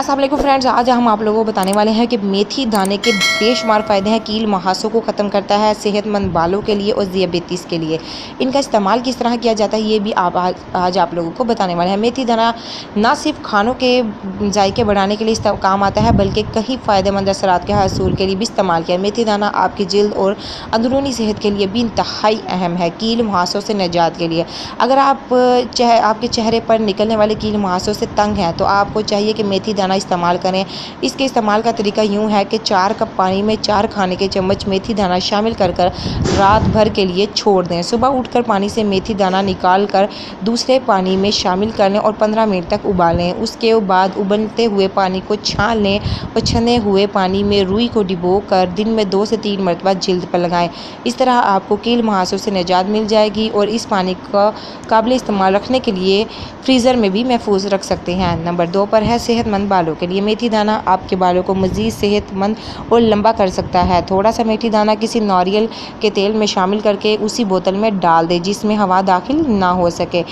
अस्सलाम वालेकुम फ्रेंड्स, आज हम आप लोगों को बताने वाले हैं कि मेथी दाने के बेशुमार फ़ायदे हैं। कील मुहासों को ख़त्म करता है, सेहतमंद बालों के लिए और ज़ियाबेतीस के लिए इनका इस्तेमाल किस तरह किया जाता है ये भी आज आप लोगों को बताने वाले हैं। मेथी दाना ना सिर्फ खानों के जायके बढ़ाने के लिए काम आता है बल्कि कई फ़ायदेमंद असरात के हसूल के लिए भी इस्तेमाल किया। मेथी दाना आपकी जल्द और अंदरूनी सेहत के लिए भी इंतहाई अहम है। कील मुहासों से निजात के लिए अगर आपके चेहरे पर निकलने वाले कील मुहासों से तंग हैं तो आपको चाहिए कि मेथी दाना इस्तेमाल करें। इसके इस्तेमाल का तरीका यूँ है कि 4 कप पानी में 4 खाने के चम्मच मेथी दाना शामिल कर रात भर के लिए छोड़ दें। सुबह उठकर पानी से मेथी दाना निकाल कर दूसरे पानी में शामिल कर लें और 15 मिनट तक उबालें। उसके बाद उबलते हुए पानी को छान लें और छने हुए पानी में रुई को डिबो कर दिन में 2 से 3 मरतबा जल्द पर लगाएं। इस तरह आपको कील मुहासों से निजात मिल जाएगी और इस पानी का काबिल इस्तेमाल रखने के लिए फ्रीज़र में भी महफूज रख सकते हैं। नंबर 2 पर है सेहतमंद बालों के लिए। मेथी दाना आपके बालों को मज़ीद सेहतमंद और लंबा कर सकता है। थोड़ा सा मेथी दाना किसी नारियल के तेल में शामिल करके उसी बोतल में डाल दें जिसमें हवा दाखिल ना हो सके।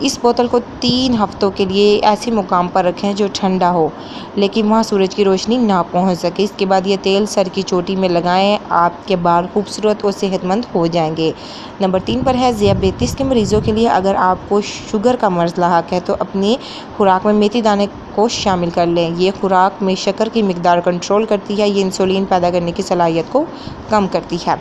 इस बोतल को 3 हफ्तों के लिए ऐसे मुकाम पर रखें जो ठंडा हो लेकिन वहाँ सूरज की रोशनी ना पहुँच सके। इसके बाद ये तेल सर की चोटी में लगाएं, आपके बाल खूबसूरत और सेहतमंद हो जाएंगे। नंबर 3 पर है ज़ियाबेतीस के मरीज़ों के लिए। अगर आपको शुगर का मर्ज़ लाहक है तो अपनी खुराक में मेथी दाने को शामिल कर लें। ये खुराक में शक्कर की मिकदार कंट्रोल करती है। ये इंसुलिन पैदा करने की सलाहियत को कम करती है।